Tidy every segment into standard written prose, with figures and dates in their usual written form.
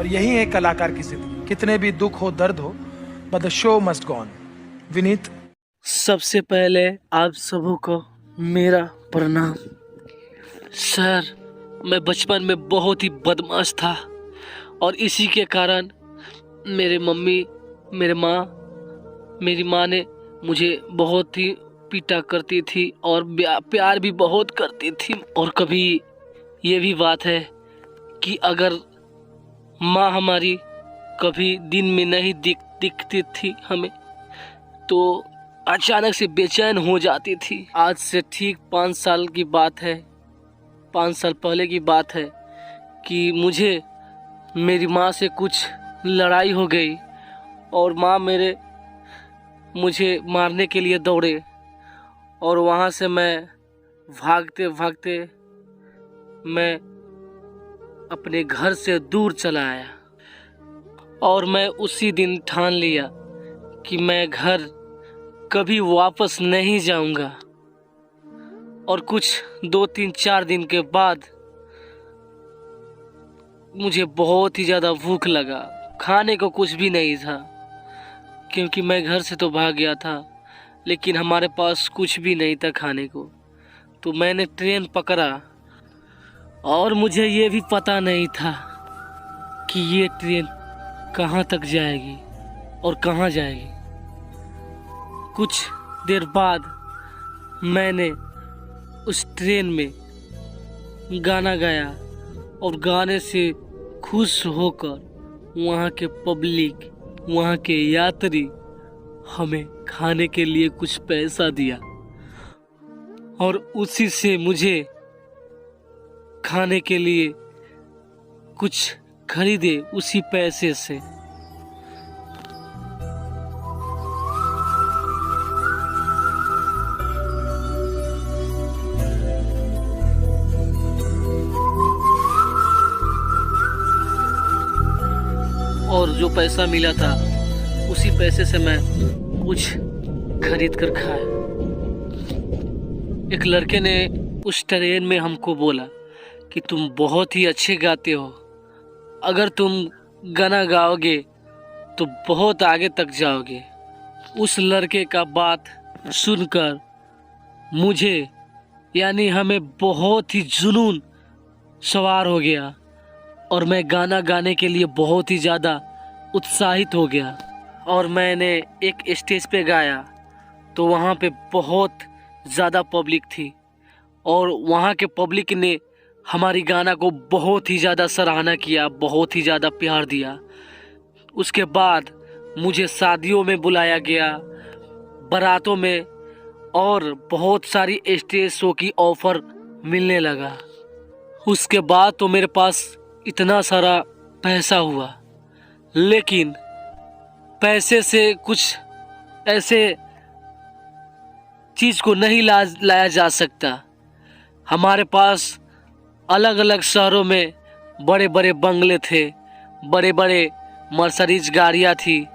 और यही है कलाकार की जिंदगी। कितने भी दुख हो, दर्द हो, but the show must go on. Vineet, सबसे पहले आप सबों को मेरा प्रणाम। सर, मैं बचपन में बहुत ही बदमाश था और इसी के कारण मेरी माँ ने मुझे बहुत ही पीटा करती थी और प्यार भी बहुत करती थी। और कभी ये भी बात है कि अगर माँ हमारी कभी दिन में नहीं दिखती थी हमें, तो अचानक से बेचैन हो जाती थी। आज से ठीक 5 साल की बात है, 5 साल पहले की बात है कि मेरी माँ से कुछ लड़ाई हो गई और माँ मुझे मारने के लिए दौड़े और वहाँ से मैं भागते भागते मैं अपने घर से दूर चला आया। और मैं उसी दिन ठान लिया कि मैं घर कभी वापस नहीं जाऊंगा। और कुछ 2-3-4 दिन के बाद मुझे बहुत ही ज़्यादा भूख लगा। खाने को कुछ भी नहीं था क्योंकि मैं घर से तो भाग गया था, लेकिन हमारे पास कुछ भी नहीं था खाने को। तो मैंने ट्रेन पकड़ा और मुझे ये भी पता नहीं था कि ये ट्रेन कहाँ तक जाएगी और कहाँ जाएगी। कुछ देर बाद मैंने उस ट्रेन में गाना गाया और गाने से खुश होकर वहाँ के पब्लिक, वहाँ के यात्री हमें खाने के लिए कुछ पैसा दिया और उसी से मुझे खाने के लिए कुछ खरीदे उसी पैसे से। और जो पैसा मिला था उसी पैसे से मैं कुछ खरीद कर खाया। एक लड़के ने उस ट्रेन में हमको बोला कि तुम बहुत ही अच्छे गाते हो, अगर तुम गाना गाओगे तो बहुत आगे तक जाओगे। उस लड़के का बात सुनकर मुझे यानी हमें बहुत ही जुनून सवार हो गया और मैं गाना गाने के लिए बहुत ही ज़्यादा उत्साहित हो गया। और मैंने एक स्टेज पे गाया तो वहाँ पे बहुत ज़्यादा पब्लिक थी और वहाँ के पब्लिक ने हमारी गाना को बहुत ही ज़्यादा सराहना किया, बहुत ही ज़्यादा प्यार दिया। उसके बाद मुझे शादियों में बुलाया गया, बारातों में, और बहुत सारी स्टेज शो की ऑफ़र मिलने लगा। उसके बाद तो मेरे पास इतना सारा पैसा हुआ, लेकिन पैसे से कुछ ऐसे चीज़ को नहीं लाया जा सकता। हमारे पास अलग अलग शहरों में बड़े बड़े बंगले थे, बड़े बड़े मर्सिडीज गाड़ियाँ थी।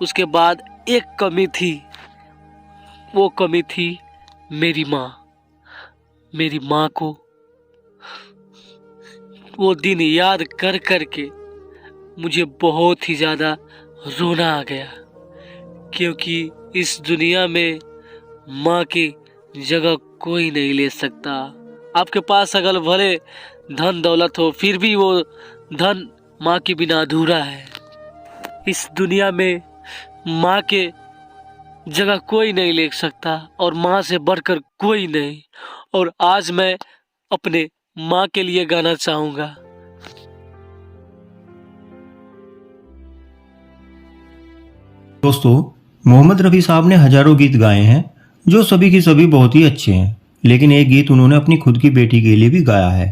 उसके बाद एक कमी थी, वो कमी थी मेरी माँ। मेरी माँ को वो दिन याद कर कर के मुझे बहुत ही ज़्यादा रोना आ गया, क्योंकि इस दुनिया में माँ की जगह कोई नहीं ले सकता। आपके पास अगर भले धन दौलत हो, फिर भी वो धन माँ के बिना अधूरा है। इस दुनिया में माँ के जगह कोई नहीं ले सकता और माँ से बढ़कर कोई नहीं। और आज मैं अपने माँ के लिए गाना चाहूँगा। दोस्तों, मोहम्मद रफ़ी साहब ने हजारों गीत गाए हैं जो सभी की सभी बहुत ही अच्छे हैं, लेकिन एक गीत उन्होंने अपनी खुद की बेटी के लिए भी गाया है।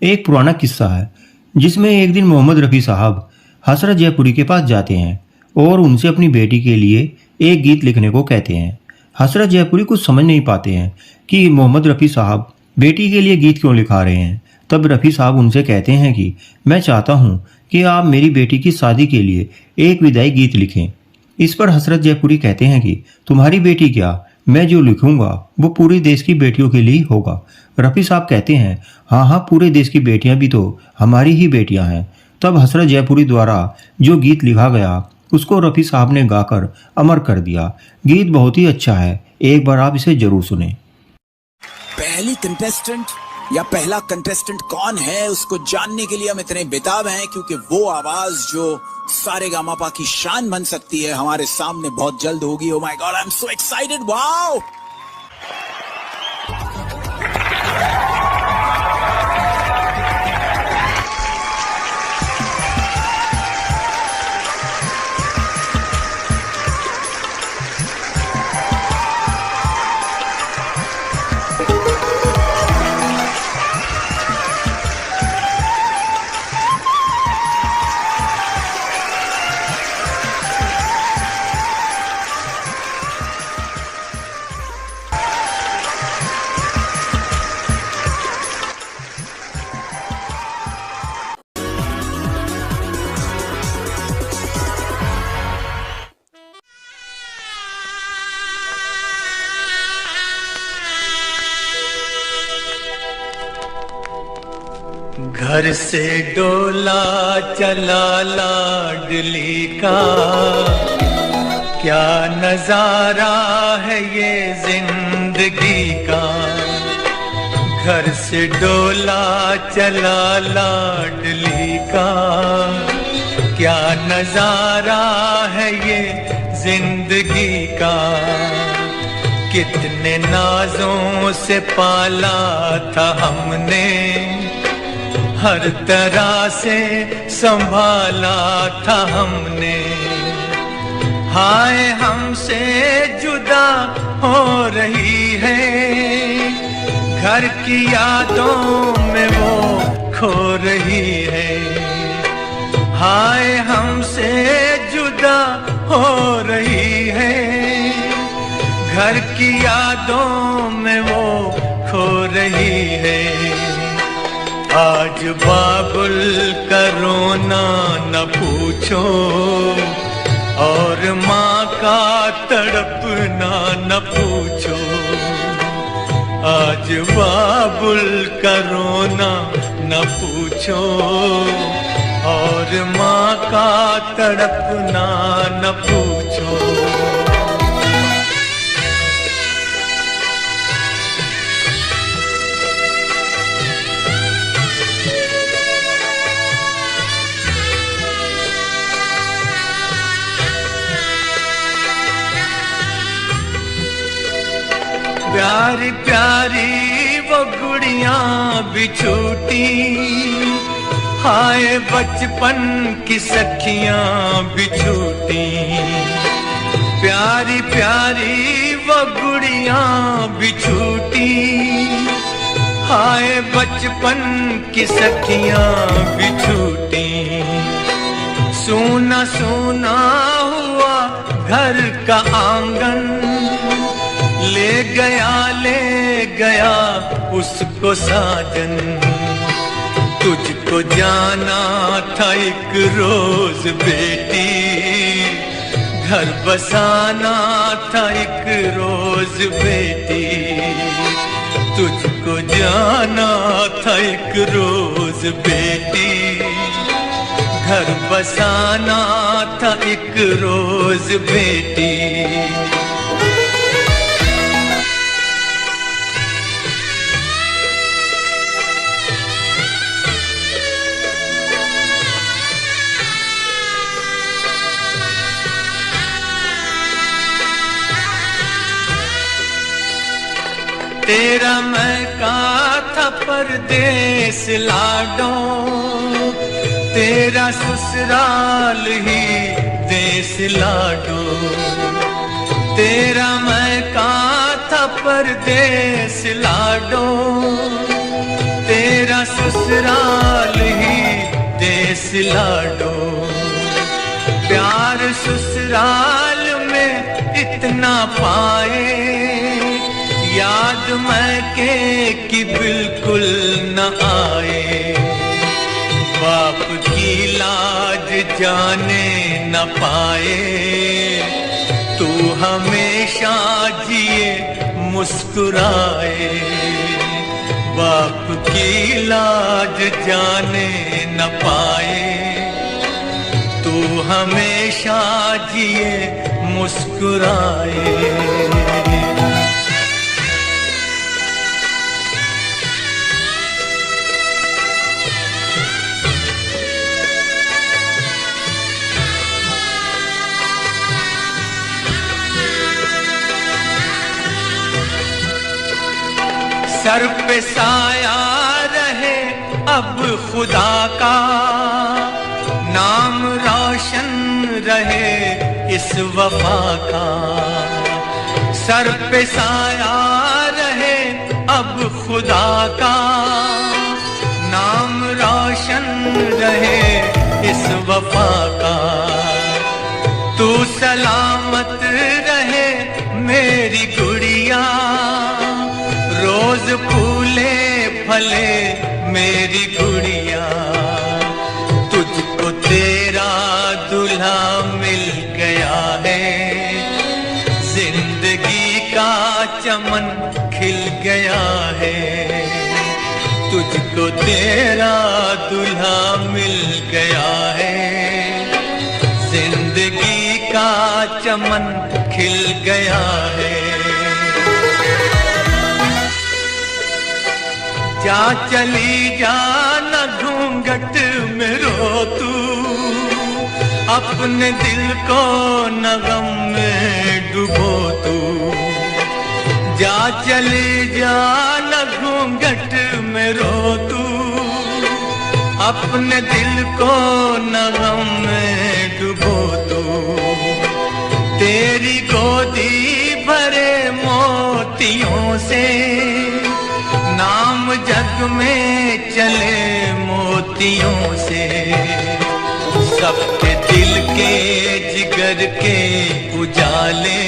एक पुराना किस्सा है जिसमें एक दिन मोहम्मद रफ़ी साहब हसरत जयपुरी के पास जाते हैं और उनसे अपनी बेटी के लिए एक गीत लिखने को कहते हैं। हसरत जयपुरी कुछ समझ नहीं पाते हैं कि मोहम्मद रफ़ी साहब बेटी के लिए गीत क्यों लिखा रहे हैं। तब रफ़ी साहब उनसे कहते हैं कि मैं चाहता हूँ कि आप मेरी बेटी की शादी के लिए एक विदाई गीत लिखें। इस पर हसरत जयपुरी कहते हैं कि तुम्हारी बेटी क्या, मैं जो लिखूंगा वो पूरे देश की बेटियों के लिए होगा। रफ़ी साहब कहते हैं हाँ हाँ, पूरे देश की बेटियां भी तो हमारी ही बेटियां हैं। तब हसरत जयपुरी द्वारा जो गीत लिखा गया उसको रफ़ी साहब ने गाकर अमर कर दिया। गीत बहुत ही अच्छा है, एक बार आप इसे जरूर सुने। पहली कंटेस्टेंट या पहला कंटेस्टेंट कौन है उसको जानने के लिए हम इतने बेताब हैं, क्योंकि वो आवाज जो सारेगामापा की शान बन सकती है हमारे सामने बहुत जल्द होगी। Oh my God, I am so excited, wow. घर से डोला चला लाडली का, क्या नजारा है ये जिंदगी का। घर से डोला चला लाडली का, क्या नजारा है ये जिंदगी का। कितने नाजों से पाला था हमने, हर तरह से संभाला था हमने। हाय हमसे जुदा हो रही है, घर की यादों में वो खो रही है। हाय हमसे जुदा हो रही है, घर की यादों में वो खो रही है। आज बाबुल का रोना न पूछो, और माँ का तड़पना न पूछो। आज बाबुल का रोना न पूछो, और माँ का तड़पना न पूछो। प्यारी प्यारी वो गुड़ियां भी छूटी, हाय बचपन की सखियां भी छूटी। प्यारी प्यारी वो गुड़ियां भी छूटी, हाय बचपन की सखियां भी छूटी। सूना सूना हुआ घर का आंगन, ले गया उसको साजन। तुझको जाना था एक रोज बेटी, घर बसाना था एक रोज बेटी। तुझको जाना था एक रोज बेटी, घर बसाना था एक रोज बेटी। तेरा महका था परदेस लाडो, तेरा ससुराल ही देश लाडो। तेरा महका था परदेस लाडो, तेरा ससुराल ही देश लाडो। प्यार ससुराल में इतना पाए, याद मैके की बिल्कुल न आए। बाप की लाज जाने न पाए, तू हमेशा जिए मुस्कुराए। बाप की लाज जाने न पाए, हमेशा जिए मुस्कुराए। सर पे साया रहे अब खुदा का, नाम रोशन रहे इस वफा का। सर पे साया रहे अब खुदा का, नाम रोशन रहे इस वफा का। तू सलामत रहे मेरी गुड़िया, रोज फूले फले मेरी गुड़िया। तुझको तेरा दूल्हा मिल गया है, जिंदगी का चमन खिल गया है। तुझको तेरा दूल्हा मिल गया है, जिंदगी का चमन खिल गया है। जा चली जा न घूंघट में रो तू, अपने दिल को न गम में डुबो तू। जा चली जा न घूंघट में रो तू, अपने दिल को न गम में डुबो तू। तेरी गोदी भरे मोतियों से नाम जग में चले मोतियों से। सबके दिल के जिगर के उजाले,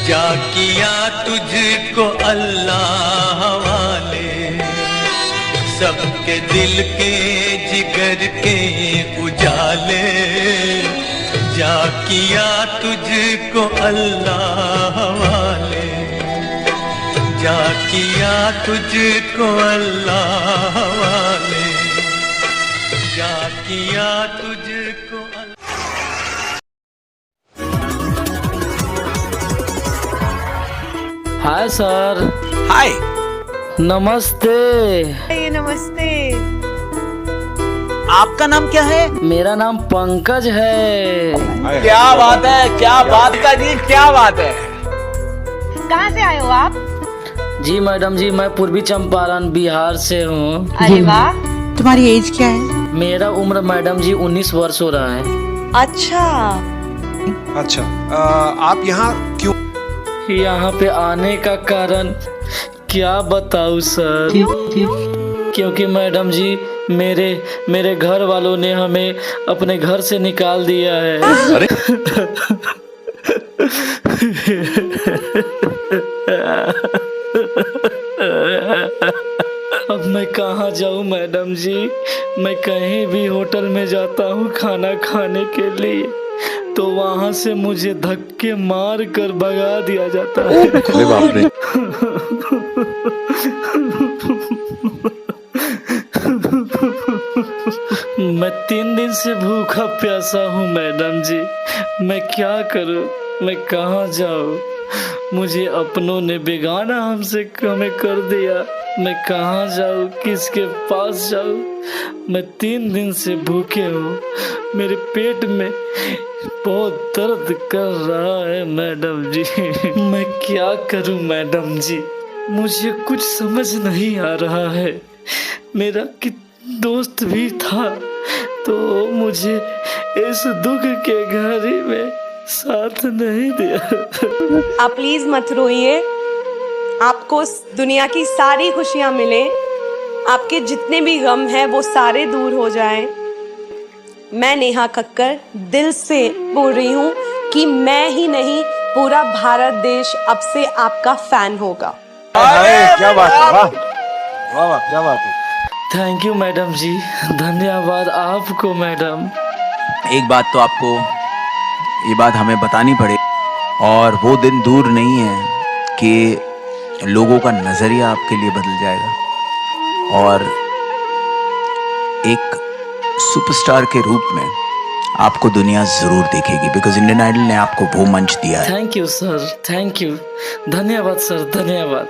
जा किया तुझको अल्लाह हवाले। सबके दिल के जिगर के उजाले, जा किया तुझको अल्लाह हवाले। जा किया तुझको अल्लाह वाले, जा किया तुझको हाय सर। हाय। नमस्ते। नमस्ते। आपका नाम क्या है? मेरा नाम पंकज है। क्या बात है, क्या बात का जी, क्या बात है। कहाँ से आए हो आप? जी मैडम जी, मैं पूर्वी चंपारण बिहार से हूँ। अरे वाह। तुम्हारी एज क्या है? मेरा उम्र मैडम जी 19 वर्ष हो रहा है। अच्छा। आप यहाँ क्यों? यहाँ पे आने का कारण क्या बताऊँ सर? क्योंकि मैडम जी मेरे घर वालों ने हमें अपने घर से निकाल दिया है। अरे अब मैं कहाँ जाऊँ मैडम जी? मैं कहीं भी होटल में जाता हूँ खाना खाने के लिए, तो वहाँ से मुझे धक्के मार कर भगा दिया जाता है। अरे बाप रे। मैं 3 दिन से भूखा प्यासा हूँ मैडम जी। मैं क्या करूँ? मैं कहाँ जाऊँ? मुझे अपनों ने बेगाना हमसे हमें कर दिया। मैं कहाँ जाऊँ? किसके पास जाऊँ? मैं 3 दिन से भूखे हूँ। मेरे पेट में बहुत दर्द कर रहा है मैडम जी। मैं क्या करूँ मैडम जी? मुझे कुछ समझ नहीं आ रहा है। मेरा दोस्त भी था, तो मुझे इस दुख के घड़ी में साथ नहीं दिया। आप प्लीज मत रोइए। आपको दुनिया की सारी खुशियां मिले, आपके जितने भी गम हैं वो सारे दूर हो जाएं। मैं नेहा कक्कर दिल से बोल रही हूँ कि मैं ही नहीं, पूरा भारत देश अब से आपका फैन होगा। क्या बात है, वाह वाह वाह, क्या बात है। थैंक यू मैडम जी, धन्यवाद आपको मैडम। एक बात तो आपको ये बात हमें बतानी पड़े, और वो दिन दूर नहीं है कि लोगों का नजरिया आपके लिए बदल जाएगा और एक सुपरस्टार के रूप में आपको दुनिया जरूर देखेगी, बिकॉज इंडियन आइडल ने आपको वो मंच दिया है। Thank you sir, thank you, धन्यवाद सर, धन्यवाद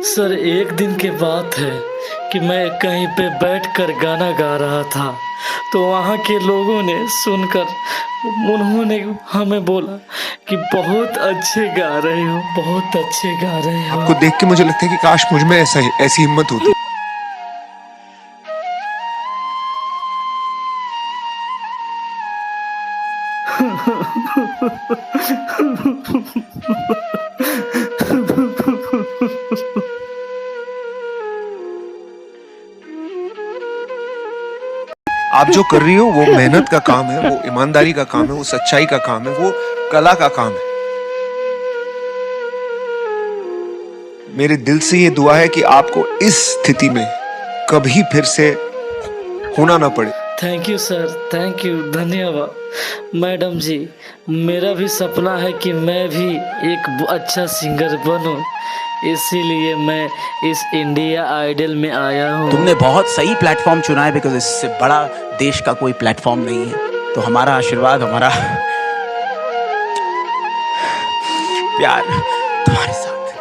सर। एक दिन की बात है कि मैं कहीं पे बैठकर गाना गा रहा था, तो वहाँ के लोगों ने सुनकर उन्होंने हमें बोला कि बहुत अच्छे गा रहे हो, बहुत अच्छे गा रहे हो। आपको देख के मुझे लगता है कि काश मुझ में ऐसी हिम्मत होती। आप जो कर रही हो वो मेहनत का काम है, वो ईमानदारी का काम है, वो सच्चाई का काम है, वो कला का काम है। मेरे दिल से ये दुआ है कि आपको इस स्थिति में कभी फिर से होना ना पड़े। Thank you sir, thank you, धन्यवाद मैडम जी। मेरा भी सपना है कि मैं भी एक अच्छा सिंगर बनूं, इसीलिए मैं इस इंडिया आइडल में आया हूँ। तुमने बहुत सही प्लेटफॉर्म चुना है, बिकॉज इससे बड़ा देश का कोई प्लेटफॉर्म नहीं है। तो हमारा आशीर्वाद, हमारा प्यार तुम्हारे साथ।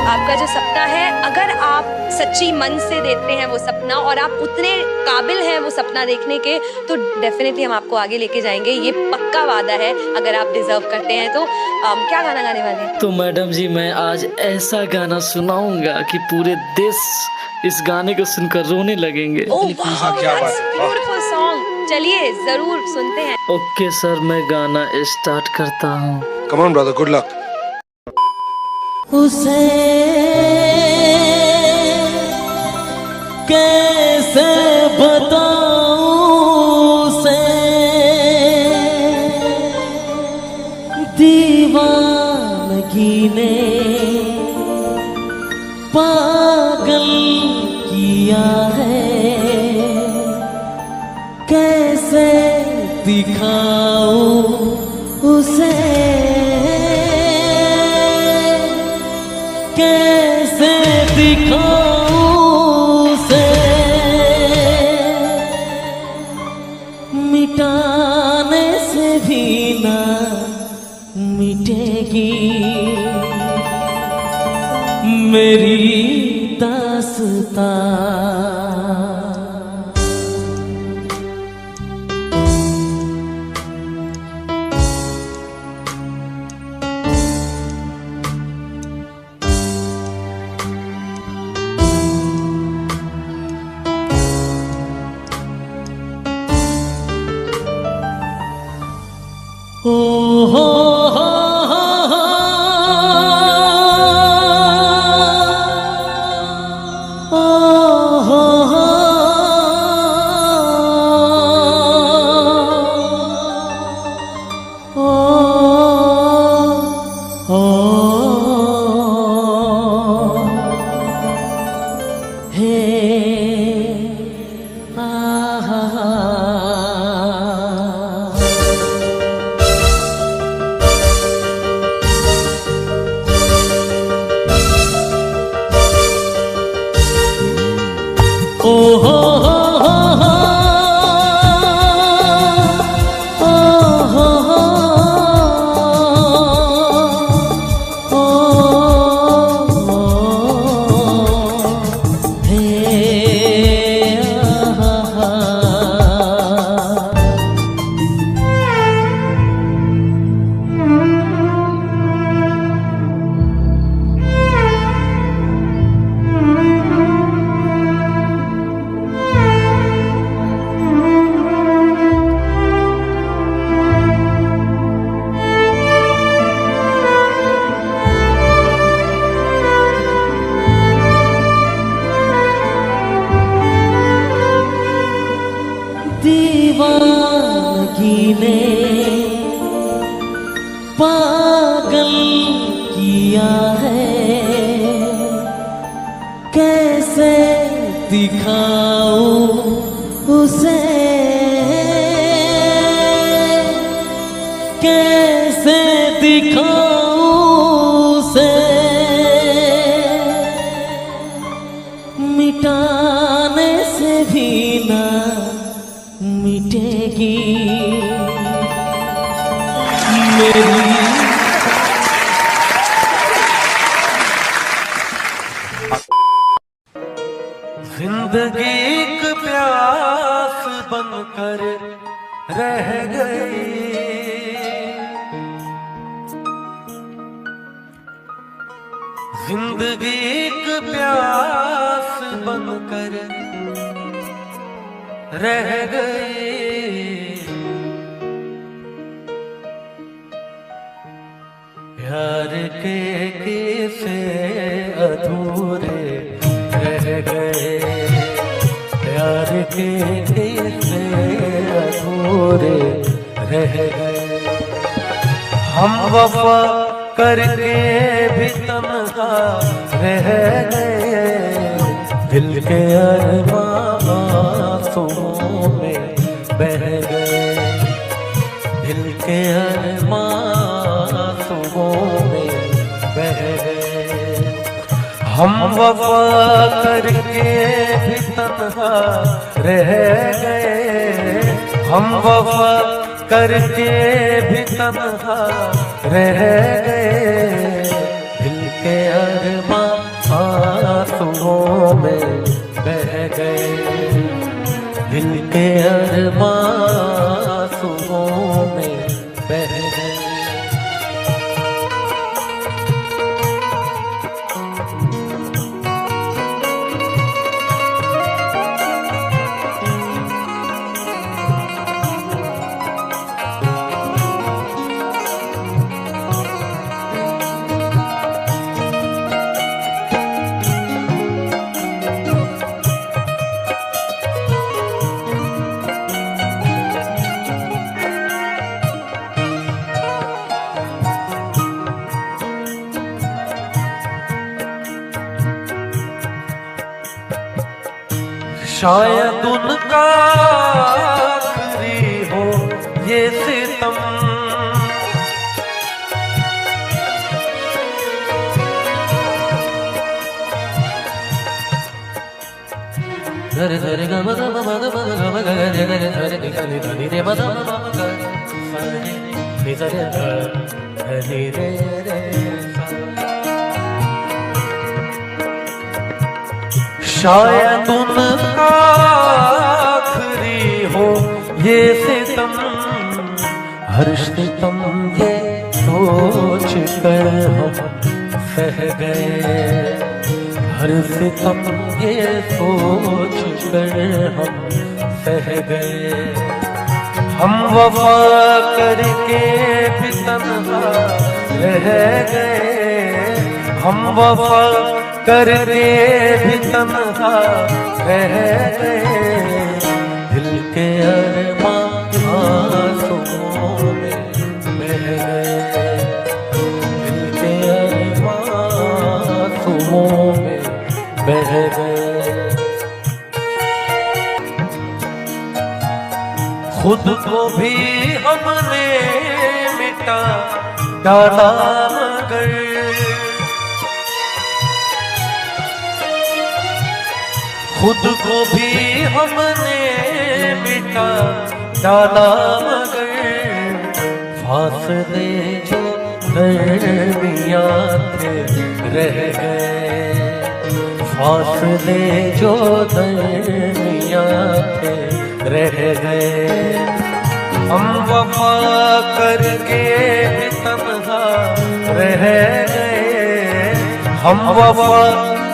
आपका जो सपना है, अगर आप सच्ची मन से देते हैं वो सपना, और आप उतने काबिल हैं वो सपना देखने के, तो डेफिनेटली हम आपको आगे लेके जाएंगे, ये पक्का वादा है। अगर आप डिजर्व करते हैं तो क्या गाना गाने वाले हैं? तो मैडम जी, मैं आज ऐसा गाना सुनाऊंगा कि पूरे देश इस गाने को सुनकर रोने लगेंगे। Oh wow, that's beautiful song. चलिए जरूर सुनते हैं। ओके सर, मैं गाना स्टार्ट करता हूँ। Come on brother, good luck. उसे कैसे बताऊं, उसे दीवानगी ने पागल किया है, कैसे दिखाऊं उसे, कैसे दिखाऊं उसे, मिटाने से भी ना मिटेगी मेरी दास्तां। ओ हो हो दीवानगी ने पागल किया है, कैसे दिखाऊं उसे, कैसे दिखाऊं उसे, मिटाने से भी ना मिटेगी मेरी जिंदगी एक प्यास बनकर रह गई, जिंदगी एक प्यास बनकर रह गई। प्यार के किस्से अधूरे रह गए, प्यार के किस्से अधूरे रह गए। हम वफा करके भी तन्हा रह गए, दिल के अरमान आंसुओं में बह गए, दिल के अरमान आंसुओं में बह गए। हम वफा करके भी तन्हा रह गए, हम वफा करके भी तन्हा रह गए, दिल के अरमान आंसुओं में बह गए, दिल के अरमान आंसुओं में बह गए। शायद उनका आखिरी हो ये सितम, धरे धरे ग म ग म ग म ग म ग रे रे धरे नि ध नि रे म ध म ग नि ध रे ध नि रे रे। शायद उनका आखिरी हो ये सितम, हर सितम ये सोच कर हम सह गए, हर सितम ये सोच कर हम सह गए। हम वफा करके भी तन्हा रह गए, हम वफा करके भी तन्हा रह गए, दिल के अरमान आंसुओं में बह गए, दिल के अरमान आंसुओं में बह गए। खुद को भी हमने मिटा डाला मगर, खुद को भी हमने मिटा डाला मगर, फासले जो दरमियां थे रह गए, फासले जो दरमियां थे रह गए। हम वफा करके भी तन्हा रह गए, हम वफा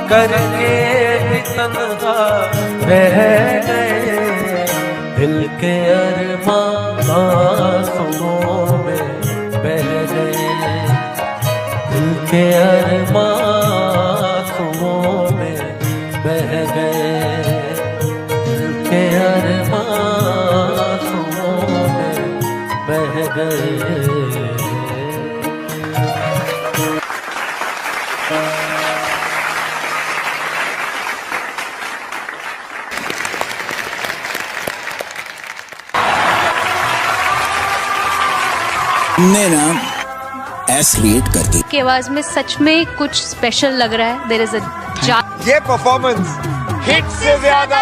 करके भी तन्हा रह गए, दिल के अरमान आंसुओं में बह गए, दिल के अरमान आंसुओं में बह गए, दिल के अरमान आंसुओं में बह गए। ने ना एस क्रिएट कर दी की आवाज में सच में कुछ स्पेशल लग रहा है। देयर इज अ ये परफॉर्मेंस हिट से ज्यादा